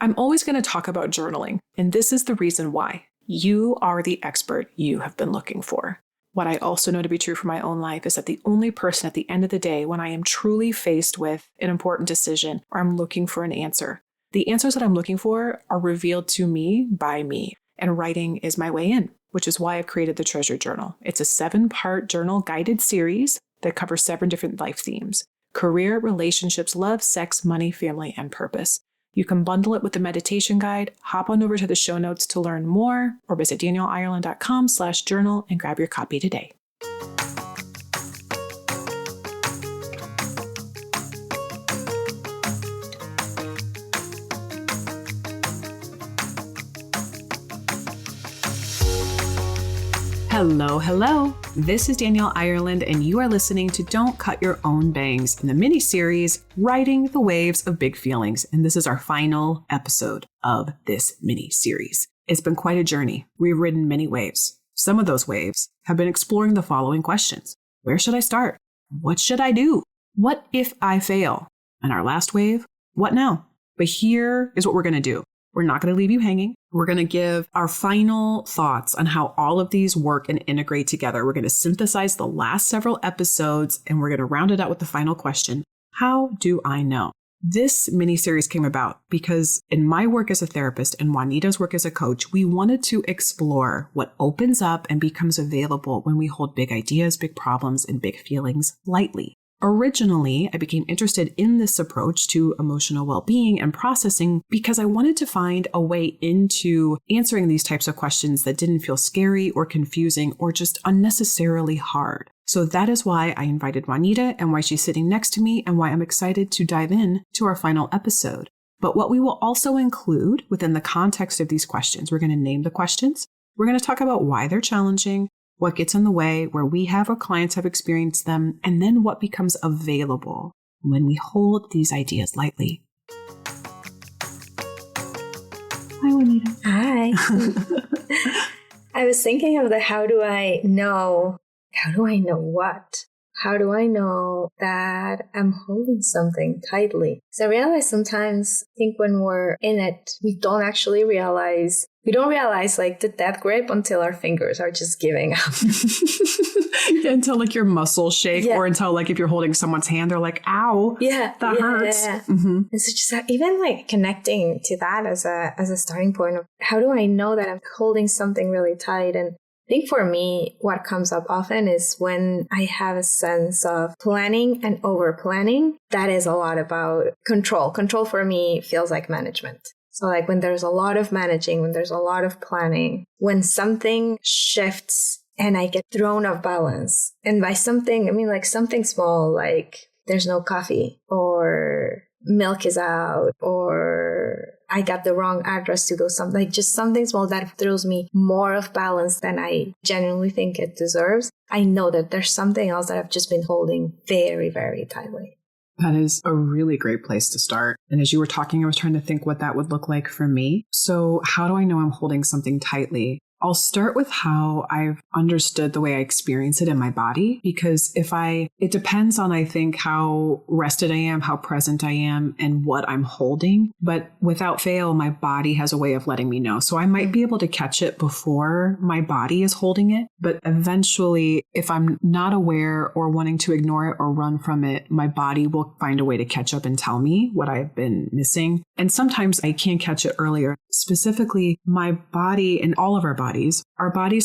I'm always going to talk about journaling, and this is the reason why. You are the expert you have been looking for. What I also know to be true for my own life is that the only person at the end of the day when I am truly faced with an important decision or I'm looking for an answer, the answers that I'm looking for are revealed to me by me. And writing is my way in, which is why I've created the Treasure Journal. It's a 7-part journal guided series that covers 7 different life themes: career, relationships, love, sex, money, family, and purpose. You can bundle it with the meditation guide, hop on over to the show notes to learn more, or visit danielireland.com/journal and grab your copy today. Hello. This is Danielle Ireland, and you are listening to Don't Cut Your Own Bangs in the mini-series, Riding the Waves of Big Feelings. And this is our final episode of this mini-series. It's been quite a journey. We've ridden many waves. Some of those waves have been exploring the following questions. Where should I start? What should I do? What if I fail? And our last wave, what now? But here is what we're going to do. We're not going to leave you hanging. We're going to give our final thoughts on how all of these work and integrate together. We're going to synthesize the last several episodes, and we're going to round it out with the final question. How do I know? This mini-series came about because in my work as a therapist and Juanita's work as a coach, we wanted to explore what opens up and becomes available when we hold big ideas, big problems, and big feelings lightly. Originally, I became interested in this approach to emotional well-being and processing because I wanted to find a way into answering these types of questions that didn't feel scary or confusing or just unnecessarily hard. So that is why I invited Juanita and why she's sitting next to me and why I'm excited to dive in to our final episode. But what we will also include within the context of these questions, we're going to name the questions. We're going to talk about why they're challenging, what gets in the way, where we have or clients have experienced them, and then what becomes available when we hold these ideas lightly. Hi, Juanita. Hi. I was thinking of the how do I know what? How do I know that I'm holding something tightly? Because I realize sometimes, I think when we're in it, we don't realize like the death grip until our fingers are just giving up. Until like your muscles shake, or until like if you're holding someone's hand, they're like, ow, that hurts. Yeah. Mm-hmm. And so just even like connecting to that as a starting point of how do I know that I'm holding something really tight? And I think for me, what comes up often is when I have a sense of planning and over planning. That is a lot about control. Control for me feels like management. So like when there's a lot of managing, when there's a lot of planning, when something shifts and I get thrown off balance. And by something, I mean like something small, like there's no coffee or milk is out or I got the wrong address to go something, like just something small that throws me more of balance than I genuinely think it deserves. I know that there's something else that I've just been holding very, very tightly. That is a really great place to start. And as you were talking, I was trying to think what that would look like for me. So how do I know I'm holding something tightly? I'll start with how I've understood the way I experience it in my body, because it depends on, I think, how rested I am, how present I am, and what I'm holding. But without fail, my body has a way of letting me know. So I might be able to catch it before my body is holding it. But eventually, if I'm not aware or wanting to ignore it or run from it, my body will find a way to catch up and tell me what I've been missing. And sometimes I can catch it earlier. Specifically, my body and all of our bodies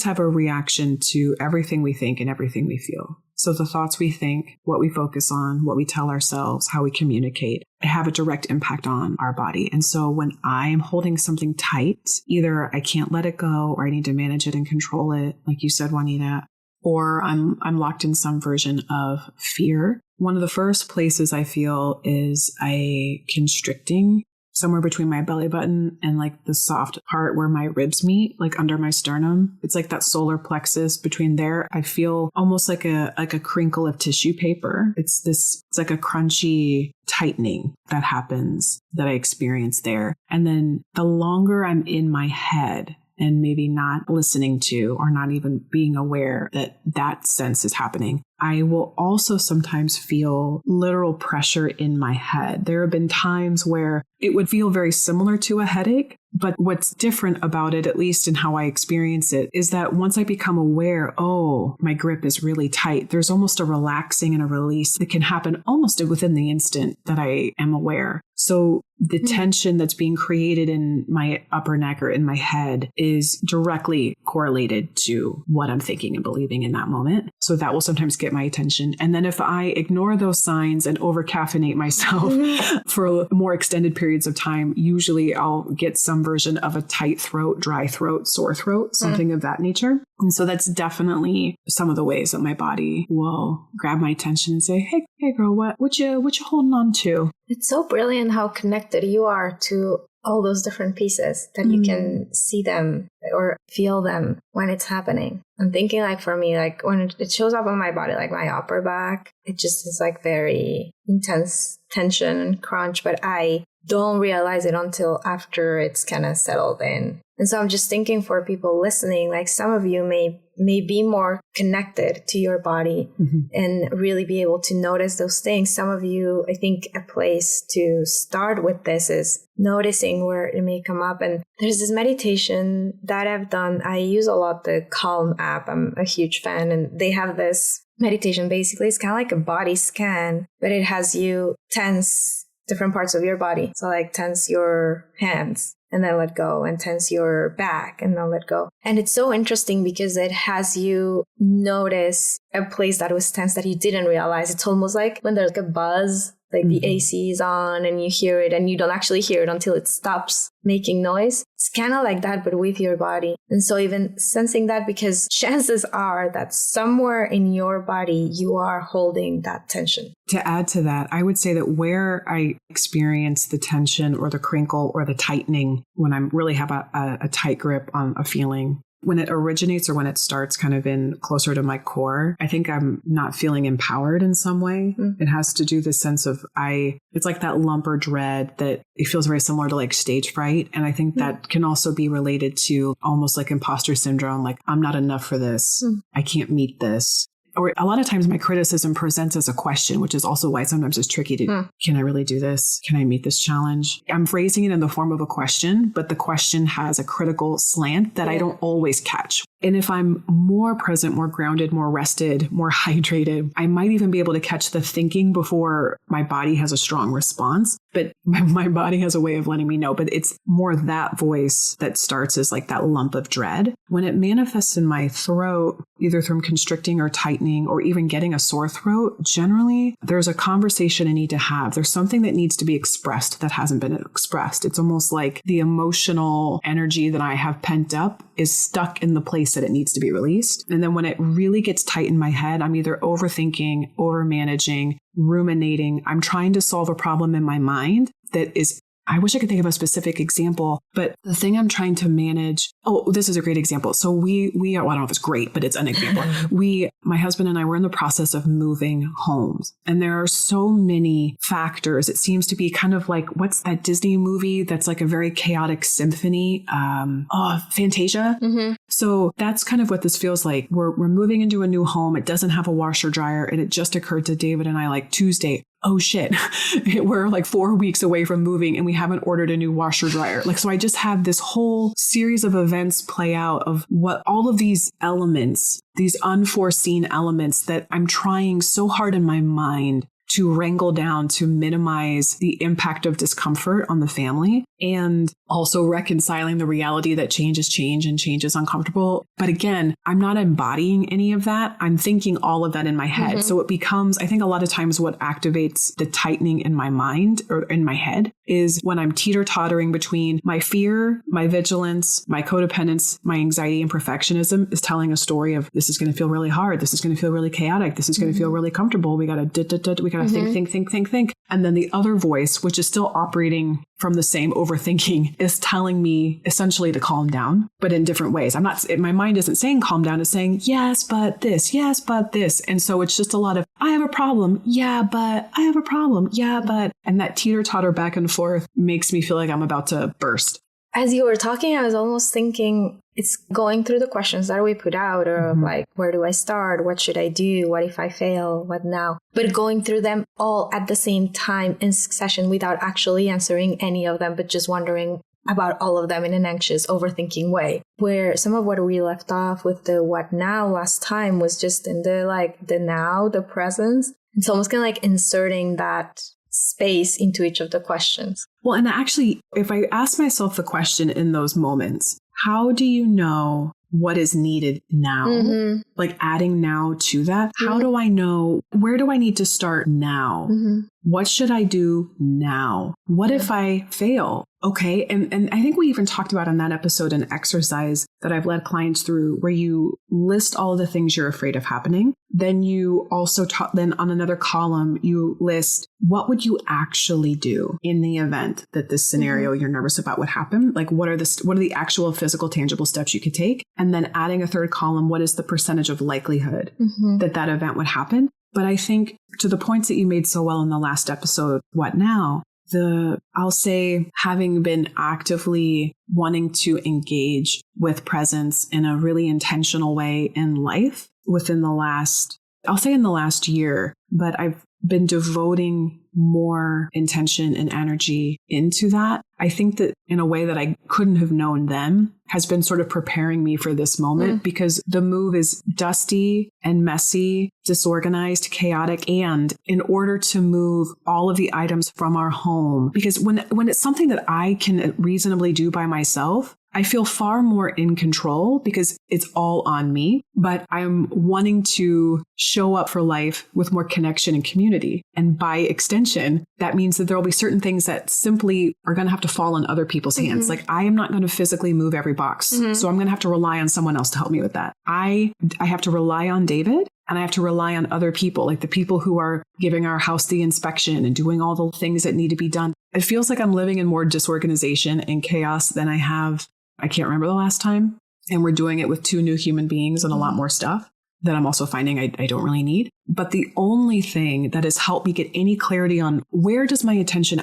have a reaction to everything we think and everything we feel. So the thoughts we think, what we focus on, what we tell ourselves, how we communicate, have a direct impact on our body. And so when I am holding something tight, either I can't let it go or I need to manage it and control it, like you said, Juanita, or I'm locked in some version of fear. One of the first places I feel is a constricting somewhere between my belly button and like the soft part where my ribs meet, like under my sternum. It's like that solar plexus between there. I feel almost like a crinkle of tissue paper. It's like a crunchy tightening that happens that I experience there. And then the longer I'm in my head and maybe not listening to or not even being aware that that sense is happening, I will also sometimes feel literal pressure in my head. There have been times where it would feel very similar to a headache. But what's different about it, at least in how I experience it, is that once I become aware, oh, my grip is really tight, there's almost a relaxing and a release that can happen almost within the instant that I am aware. So the tension that's being created in my upper neck or in my head is directly correlated to what I'm thinking and believing in that moment. So that will sometimes get my attention. And then if I ignore those signs and over caffeinate myself for more extended periods of time, usually I'll get some version of a tight throat, dry throat, sore throat, something of that nature. And so that's definitely some of the ways that my body will grab my attention and say, hey girl, what you holding on to? It's so brilliant how connected you are to all those different pieces, that you can see them or feel them when it's happening. I'm thinking like for me, like when it shows up on my body, like my upper back, it just is like very intense tension and crunch, but I don't realize it until after it's kind of settled in. And so I'm just thinking for people listening, like some of you may be more connected to your body and really be able to notice those things. Some of you, I think a place to start with this is noticing where it may come up. And there's this meditation that I've done. I use a lot the Calm app. I'm a huge fan, and they have this meditation. Basically, it's kind of like a body scan, but it has you tense different parts of your body. So like tense your hands and then let go, and tense your back and then let go. And it's so interesting because it has you notice a place that was tense that you didn't realize. It's almost like when there's like a buzz, like the AC is on and you hear it and you don't actually hear it until it stops making noise. It's kind of like that, but with your body. And so even sensing that, because chances are that somewhere in your body, you are holding that tension. To add to that, I would say that where I experience the tension or the crinkle or the tightening, when I really have a tight grip on a feeling, when it originates or when it starts kind of in closer to my core, I think I'm not feeling empowered in some way. It has to do the sense of it's like that lump or dread that it feels very similar to like stage fright. And I think that can also be related to almost like imposter syndrome, like I'm not enough for this. I can't meet this. Or a lot of times my criticism presents as a question, which is also why sometimes it's tricky to, can I really do this? Can I meet this challenge? I'm phrasing it in the form of a question, but the question has a critical slant that I don't always catch. And if I'm more present, more grounded, more rested, more hydrated, I might even be able to catch the thinking before my body has a strong response. But my body has a way of letting me know. But it's more that voice that starts as like that lump of dread. When it manifests in my throat, either from constricting or tightening or even getting a sore throat, generally there's a conversation I need to have. There's something that needs to be expressed that hasn't been expressed. It's almost like the emotional energy that I have pent up is stuck in the place that it needs to be released. And then when it really gets tight in my head, I'm either overthinking, over-managing, ruminating. I'm trying to solve a problem in my mind that is, I wish I could think of a specific example, but the thing I'm trying to manage, this is a great example. So we are, well, I don't know if it's great, but it's an example. My husband and I were in the process of moving homes, and there are so many factors. It seems to be kind of like, what's that Disney movie that's like a very chaotic symphony? Fantasia. So that's kind of what this feels like. We're moving into a new home. It doesn't have a washer dryer. And it just occurred to David and I like Tuesday, oh shit, we're like 4 weeks away from moving and we haven't ordered a new washer dryer. Like, so I just have this whole series of events play out of what all of these elements, these unforeseen elements that I'm trying so hard in my mind to wrangle down to minimize the impact of discomfort on the family, and also reconciling the reality that change is change and change is uncomfortable. But again, I'm not embodying any of that. I'm thinking all of that in my head. So it becomes, I think a lot of times what activates the tightening in my mind or in my head is when I'm teeter-tottering between my fear, my vigilance, my codependence, my anxiety and perfectionism is telling a story of this is going to feel really hard. This is going to feel really chaotic. This is going to feel really comfortable. We got to think. And then the other voice, which is still operating from the same overthinking, is telling me essentially to calm down, but in different ways. My mind isn't saying calm down. It's saying, yes, but this. And so it's just a lot of, I have a problem. Yeah, but I have a problem. Yeah, but, and that teeter totter back and forth makes me feel like I'm about to burst. as you were talking, I was almost thinking it's going through the questions that we put out of like, where do I start? What should I do? What if I fail? What now? But going through them all at the same time in succession without actually answering any of them, but just wondering about all of them in an anxious, overthinking way. Where some of what we left off with the what now last time was just in the now, the presence. It's almost kind of like inserting that space into each of the questions. Well, and actually, if I ask myself the question in those moments, how do you know what is needed now? Like adding now to that. How do I know, where do I need to start now? What should I do now? What if I fail? Okay. And I think we even talked about on that episode an exercise that I've led clients through where you list all of the things you're afraid of happening. Then you also then on another column, you list what would you actually do in the event that this scenario you're nervous about would happen? Like what are the actual physical, tangible steps you could take? And then adding a third column, what is the percentage of likelihood that event would happen? But I think to the points that you made so well in the last episode, what now? I'll say having been actively wanting to engage with presence in a really intentional way in life within the last year, but I've been devoting more intention and energy into that. I think that in a way that I couldn't have known then has been sort of preparing me for this moment because the move is dusty and messy, disorganized, chaotic. And in order to move all of the items from our home, because when it's something that I can reasonably do by myself, I feel far more in control because it's all on me, but I'm wanting to show up for life with more connection and community. And by extension, that means that there will be certain things that simply are going to have to fall in other people's hands. Like I am not going to physically move every box. So I'm going to have to rely on someone else to help me with that. I have to rely on David. And I have to rely on other people, like the people who are giving our house the inspection and doing all the things that need to be done. It feels like I'm living in more disorganization and chaos than I can't remember the last time. And we're doing it with 2 new human beings and a lot more stuff that I'm also finding I don't really need. But the only thing that has helped me get any clarity on where does my attention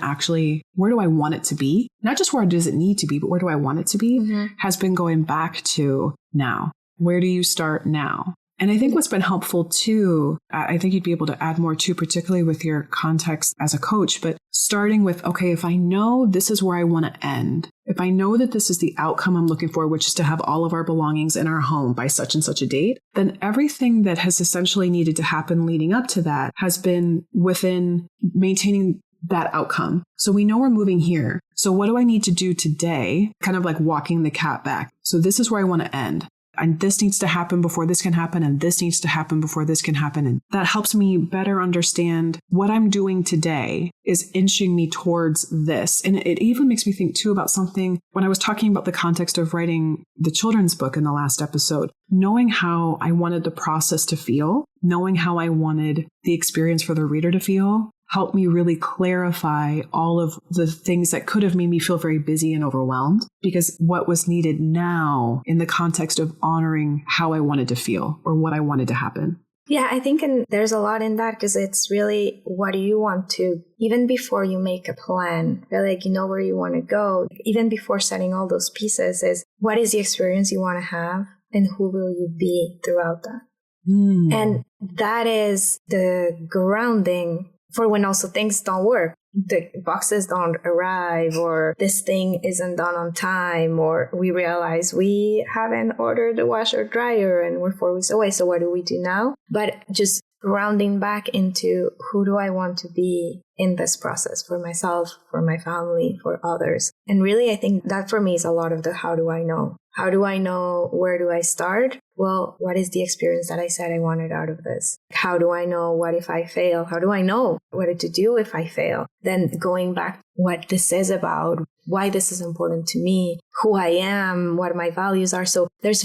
where do I want it to be? Not just where does it need to be, but where do I want it to be? Has been going back to now. Where do you start now? And I think what's been helpful too, I think you'd be able to add more too, particularly with your context as a coach, but starting with, okay, if I know this is where I want to end, if I know that this is the outcome I'm looking for, which is to have all of our belongings in our home by such and such a date, then everything that has essentially needed to happen leading up to that has been within maintaining that outcome. So we know we're moving here. So what do I need to do today? Kind of like walking the cat back. So this is where I want to end. And this needs to happen before this can happen. And this needs to happen before this can happen. And that helps me better understand what I'm doing today is inching me towards this. And it even makes me think too about something when I was talking about the context of writing the children's book in the last episode, knowing how I wanted the process to feel, knowing how I wanted the experience for the reader to feel, helped me really clarify all of the things that could have made me feel very busy and overwhelmed, because what was needed now in the context of honoring how I wanted to feel or what I wanted to happen. Yeah, I think there's a lot in that because it's really what do you want to, even before you make a plan, really, like you know where you want to go, even before setting all those pieces is what is the experience you want to have and who will you be throughout that? And that is the grounding for when also things don't work. The boxes don't arrive or this thing isn't done on time or we realize we haven't ordered the washer dryer and we're 4 weeks away. So what do we do now? But just grounding back into who do I want to be in this process for myself, for my family, for others. And really, I think that for me is a lot of the how do I know? How do I know? Where do I start? Well, what is the experience that I said I wanted out of this? How do I know what if I fail? How do I know what to do if I fail? Then going back what this is about, why this is important to me, who I am, what my values are. So there's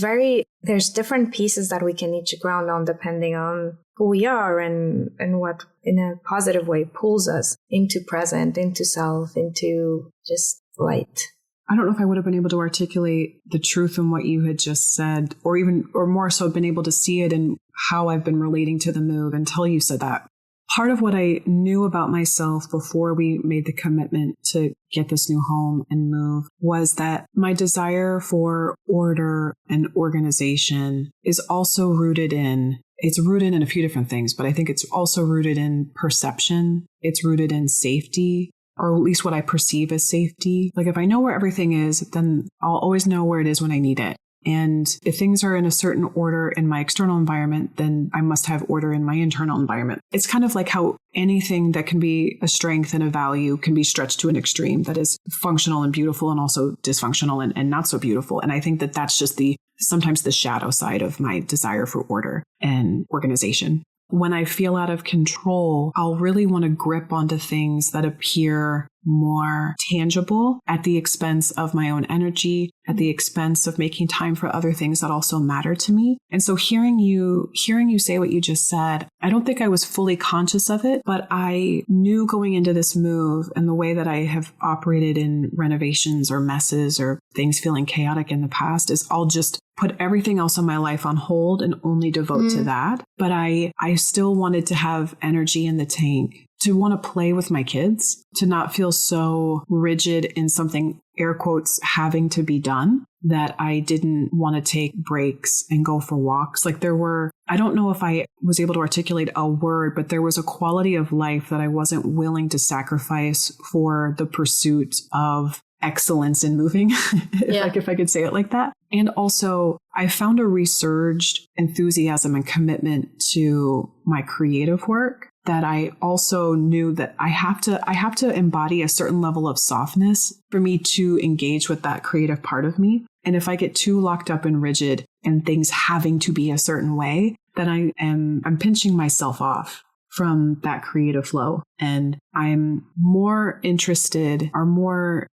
different pieces that we can each ground on depending on who we are and what in a positive way pulls us into present, into self, into just light. I don't know if I would have been able to articulate the truth in what you had just said, or more so been able to see it in how I've been relating to the move until you said that part of what I knew about myself before we made the commitment to get this new home and move was that my desire for order and organization is also rooted in, it's rooted in a few different things, but I think it's also rooted in perception. It's rooted in safety, or at least what I perceive as safety. Like if I know where everything is, then I'll always know where it is when I need it. And if things are in a certain order in my external environment, then I must have order in my internal environment. It's kind of like how anything that can be a strength and a value can be stretched to an extreme that is functional and beautiful and also dysfunctional and not so beautiful. And I think that that's just sometimes the shadow side of my desire for order and organization. When I feel out of control, I'll really want to grip onto things that appear more tangible at the expense of my own energy, at the expense of making time for other things that also matter to me. And so hearing you say what you just said, I don't think I was fully conscious of it, but I knew going into this move and the way that I have operated in renovations or messes or things feeling chaotic in the past is I'll just put everything else in my life on hold and only devote to that. But I still wanted to have energy in the tank to want to play with my kids, to not feel so rigid in something, air quotes, having to be done, that I didn't want to take breaks and go for walks. Like I don't know if I was able to articulate a word, but there was a quality of life that I wasn't willing to sacrifice for the pursuit of excellence in moving, if I could say it like that. And also, I found a resurged enthusiasm and commitment to my creative work that I also knew that I have to embody a certain level of softness for me to engage with that creative part of me. And if I get too locked up and rigid and things having to be a certain way, then I'm pinching myself off from that creative flow. And I'm more interested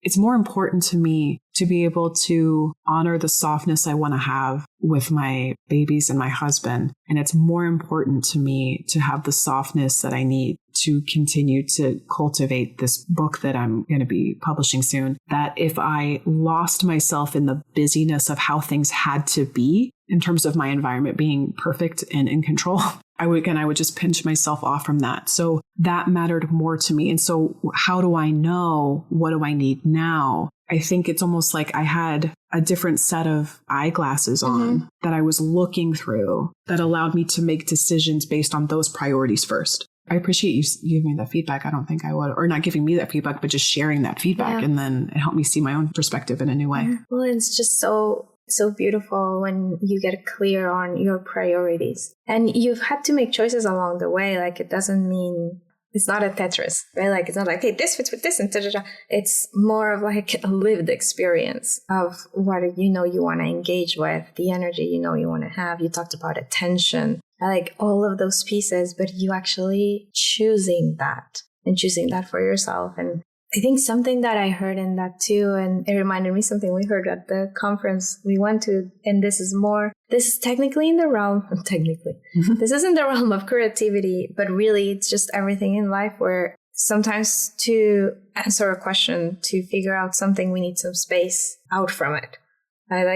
it's more important to me to be able to honor the softness I want to have with my babies and my husband. And it's more important to me to have the softness that I need to continue to cultivate this book that I'm going to be publishing soon. That if I lost myself in the busyness of how things had to be in terms of my environment being perfect and in control, I would just pinch myself off from that. So that mattered more to me. And so how do I know what do I need now? I think it's almost like I had a different set of eyeglasses on that I was looking through that allowed me to make decisions based on those priorities first. I appreciate you giving me that feedback. I don't think I would, or not giving me that feedback, but just sharing that feedback. And then it helped me see my own perspective in a new way. Well, it's just so beautiful when you get clear on your priorities. And you've had to make choices along the way. Like, it doesn't mean it's not a Tetris, right? Like, it's not like, hey, this fits with this and da-da-da. It's more of like a lived experience of what you want to engage with, the energy you want to have. You talked about attention, like all of those pieces, but you actually choosing that for yourself. And I think something that I heard in that too, and it reminded me something we heard at the conference we went to, and this is technically in the realm, this is in the realm of creativity, but really it's just everything in life where sometimes to answer a question, to figure out something, we need some space out from it.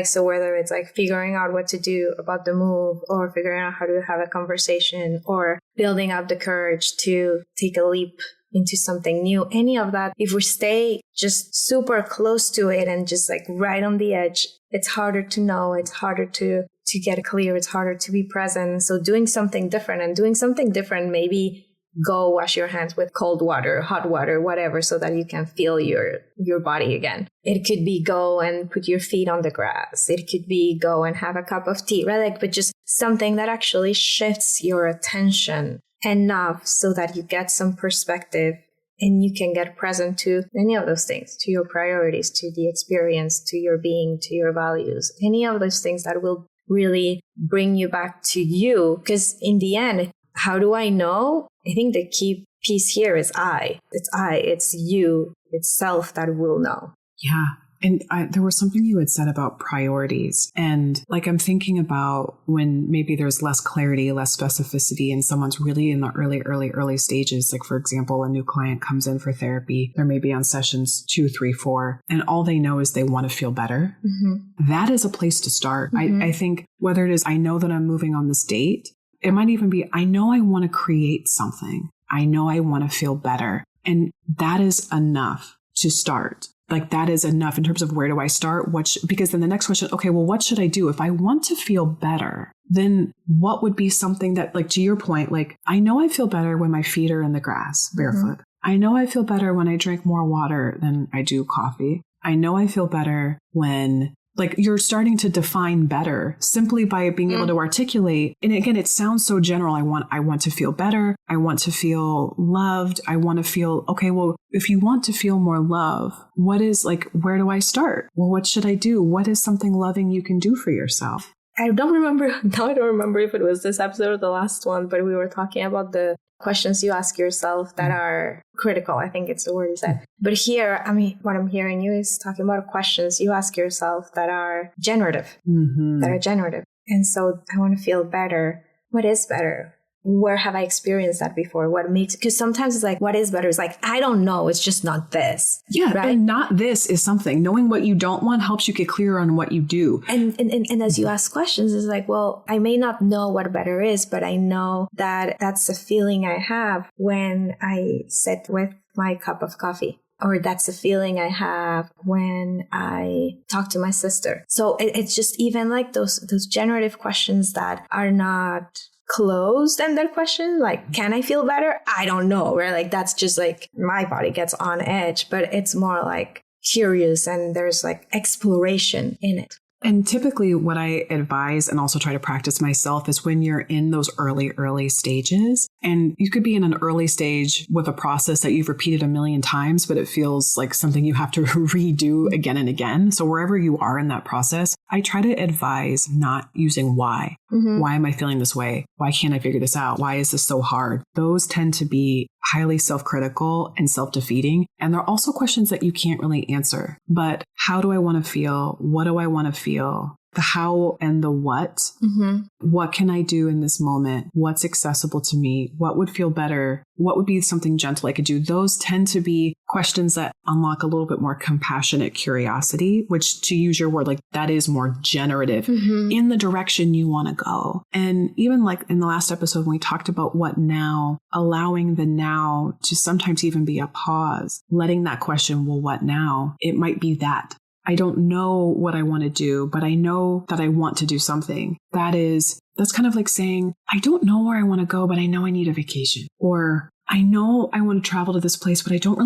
So whether it's like figuring out what to do about the move, or figuring out how to have a conversation, or building up the courage to take a leap into something new, any of that, if we stay just super close to it and just like right on the edge, it's harder to know, it's harder to get clear, it's harder to be present. So doing something different, maybe go wash your hands with cold water, hot water, whatever, so that you can feel your body again. It could be go and put your feet on the grass. It could be go and have a cup of tea, right? But just something that actually shifts your attention enough so that you get some perspective and you can get present to any of those things, to your priorities, to the experience, to your being, to your values, any of those things that will really bring you back to you. Because in the end, how do I know? I think the key piece here is it's you, it's self that will know. Yeah. And there was something you had said about priorities. And like, I'm thinking about when maybe there's less clarity, less specificity, and someone's really in the early stages. Like, for example, a new client comes in for therapy. They're maybe on sessions 2, 3, 4, and all they know is they want to feel better. That is a place to start. I think whether it is, I know that I'm moving on this date, it might even be, I know I want to create something. I know I want to feel better. And that is enough to start. Like that is enough in terms of where do I start? Because then the next question, okay, well, what should I do? If I want to feel better, then what would be something that, like, to your point, like, I know I feel better when my feet are in the grass barefoot. I know I feel better when I drink more water than I do coffee. I know I feel better when, like, you're starting to define better simply by being able to articulate. And again, it sounds so general. I want to feel better. I want to feel loved. I want to feel, okay, well, if you want to feel more love, what is, like, where do I start? Well, what should I do? What is something loving you can do for yourself? I don't remember if it was this episode or the last one, but we were talking about the questions you ask yourself that are critical. I think it's the word you said. But here, I mean, what I'm hearing you is talking about questions you ask yourself that are generative, And so I want to feel better. What is better? Where have I experienced that before? What makes, because sometimes it's like, what is better? It's like, I don't know. It's just not this. Yeah. Right? And not this is something. Knowing what you don't want helps you get clearer on what you do. And as you ask questions, it's like, well, I may not know what better is, but I know that that's the feeling I have when I sit with my cup of coffee. Or that's the feeling I have when I talk to my sister. So it's just even like those generative questions that are not closed-ended question, like, can I feel better? I don't know, right? Like, that's just like my body gets on edge, but it's more like curious and there's like exploration in it. And typically what I advise and also try to practice myself is when you're in those early stages, and you could be in an early stage with a process that you've repeated a million times, but it feels like something you have to redo again and again. So wherever you are in that process, I try to advise not using why. Why am I feeling this way? Why can't I figure this out? Why is this so hard? Those tend to be highly self-critical and self-defeating. And they're also questions that you can't really answer. But how do I want to feel? What do I want to feel? The how and the what. What can I do in this moment? What's accessible to me? What would feel better? What would be something gentle I could do? Those tend to be questions that unlock a little bit more compassionate curiosity, which, to use your word, like, that is more generative in the direction you want to go. And even like in the last episode, when we talked about what now, allowing the now to sometimes even be a pause, letting that question, well, what now? It might be that. I don't know what I want to do, but I know that I want to do something. That's kind of like saying, I don't know where I want to go, but I know I need a vacation. Or I know I want to travel to this place, but I don't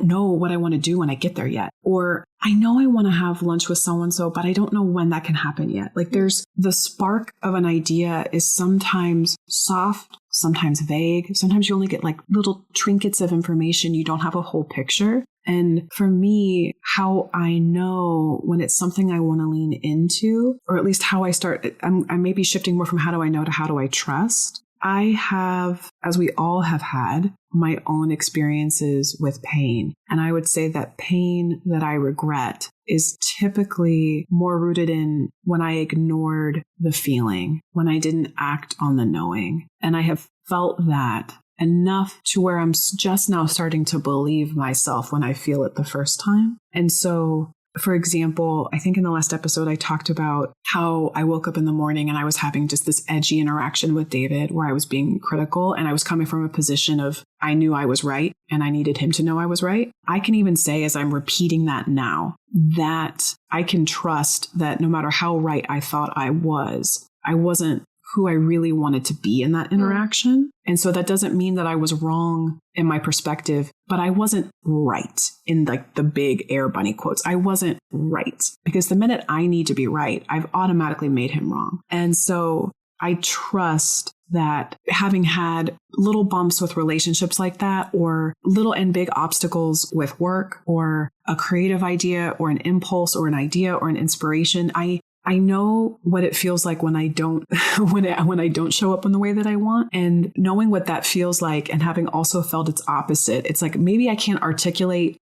know what I want to do when I get there yet. Or I know I want to have lunch with so-and-so, but I don't know when that can happen yet. Like, there's the spark of an idea is sometimes soft, sometimes vague. Sometimes you only get like little trinkets of information. You don't have a whole picture. And for me, how I know when it's something I want to lean into, or at least how I start, I may be shifting more from how do I know to how do I trust. I have, as we all have had, my own experiences with pain. And I would say that pain that I regret is typically more rooted in when I ignored the feeling, when I didn't act on the knowing. And I have felt that enough to where I'm just now starting to believe myself when I feel it the first time. And so, for example, I think in the last episode, I talked about how I woke up in the morning and I was having just this edgy interaction with David where I was being critical and I was coming from a position of I knew I was right and I needed him to know I was right. I can even say, as I'm repeating that now, that I can trust that no matter how right I thought I wasn't who I really wanted to be in that interaction. And so that doesn't mean that I was wrong in my perspective, but I wasn't right in like the big air bunny quotes. I wasn't right because the minute I need to be right, I've automatically made him wrong. And so I trust that having had little bumps with relationships like that, or little and big obstacles with work, or a creative idea, or an impulse, or an idea, or an inspiration, I know what it feels like when I don't when I don't show up in the way that I want, and knowing what that feels like and having also felt its opposite. It's like maybe I couldn't articulate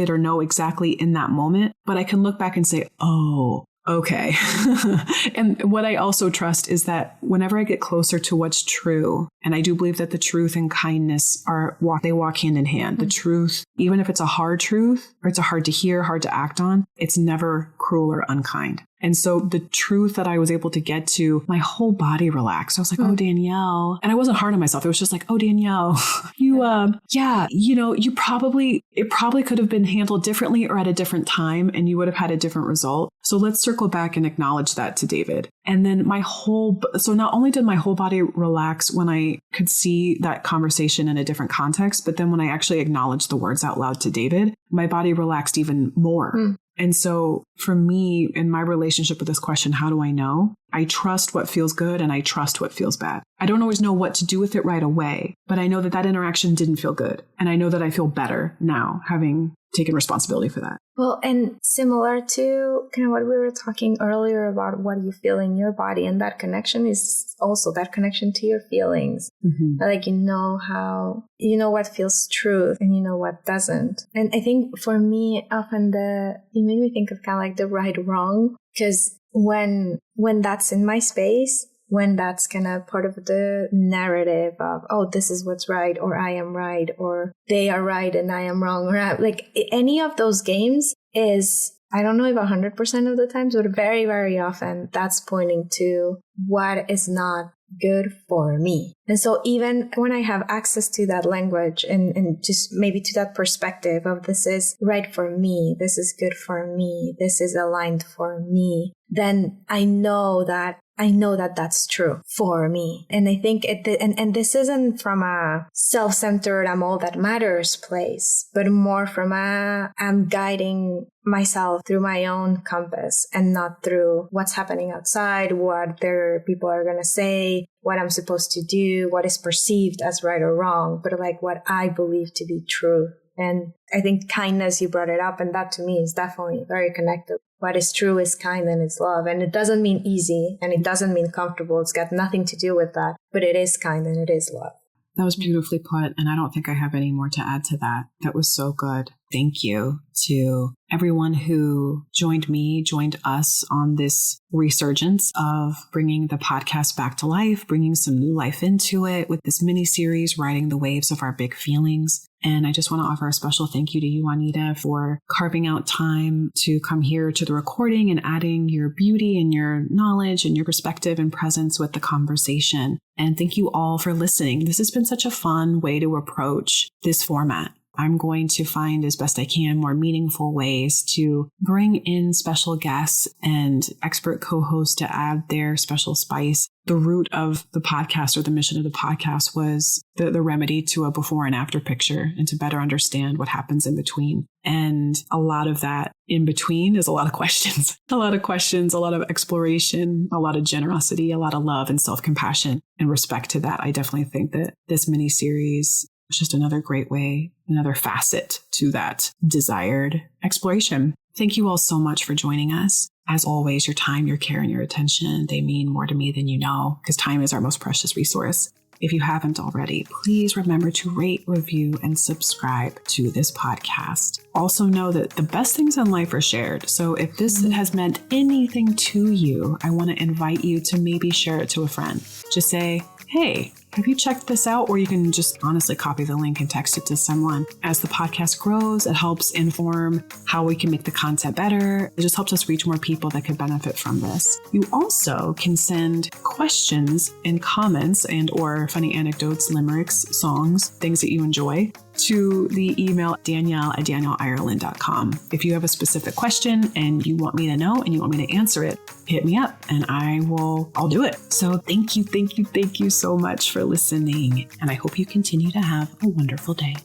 or know exactly in that moment, but I can look back and say, oh, okay. And what I also trust is that whenever I get closer to what's true, and I do believe that the truth and kindness they walk hand in hand. The truth, even if it's a hard truth or it's a hard to hear, hard to act on, it's never cruel or unkind. And so the truth that I was able to get to, my whole body relaxed. I was like, oh, Danielle. And I wasn't hard on myself. It was just like, oh, Danielle, it probably could have been handled differently or at a different time, and you would have had a different result. So let's circle back and acknowledge that to David. And then so not only did my whole body relax when I could see that conversation in a different context, but then when I actually acknowledged the words out loud to David, my body relaxed even more. And so for me, in my relationship with this question, how do I know? I trust what feels good and I trust what feels bad. I don't always know what to do with it right away, but I know that interaction didn't feel good. And I know that I feel better now having taken responsibility for that. Well, and similar to kind of what we were talking earlier about what you feel in your body, and that connection is also that connection to your feelings. Like, you know what feels true and you know what doesn't. And I think for me, often it made me think of kind of like the right wrong, because when that's in my space, when that's kind of part of the narrative of, oh, this is what's right, or I am right, or they are right and I am wrong, or like any of those games is, I don't know if 100% of the times, but very, very often that's pointing to what is not good for me. And so even when I have access to that language and just maybe to that perspective of this is right for me, this is good for me, this is aligned for me, then I know that that's true for me. And I think and this isn't from a self-centered, I'm all that matters place, but more from I'm guiding myself through my own compass and not through what's happening outside, what their people are going to say, what I'm supposed to do, what is perceived as right or wrong, but like what I believe to be true. And I think kindness, you brought it up, and that to me is definitely very connected. What is true is kind and it's love. And it doesn't mean easy and it doesn't mean comfortable. It's got nothing to do with that, but it is kind and it is love. That was beautifully put. And I don't think I have any more to add to that. That was so good. Thank you to everyone who joined us on this resurgence of bringing the podcast back to life, bringing some new life into it with this mini series, riding the waves of our big feelings. And I just want to offer a special thank you to you, Juanita, for carving out time to come here to the recording and adding your beauty and your knowledge and your perspective and presence with the conversation. And thank you all for listening. This has been such a fun way to approach this format. I'm going to find, as best I can, more meaningful ways to bring in special guests and expert co-hosts to add their special spice. The root of the podcast, or the mission of the podcast, was the remedy to a before and after picture and to better understand what happens in between. And a lot of that in between is a lot of questions, a lot of exploration, a lot of generosity, a lot of love and self-compassion and respect to that. I definitely think that this mini series is just another great way, another facet to that desired exploration. Thank you all so much for joining us. As always, your time, your care, and your attention, they mean more to me than you know, because time is our most precious resource. If you haven't already, please remember to rate, review, and subscribe to this podcast. Also know that the best things in life are shared. So if this has meant anything to you, I want to invite you to maybe share it to a friend. Just say, hey, have you checked this out? Or you can just honestly copy the link and text it to someone. As the podcast grows, it helps inform how we can make the content better. It just helps us reach more people that could benefit from this. You also can send questions and comments and or funny anecdotes, limericks, songs, things that you enjoy to the email danielle@danielleireland.com. If you have a specific question and you want me to know and you want me to answer it, hit me up and I'll do it. So thank you so much for listening. And I hope you continue to have a wonderful day.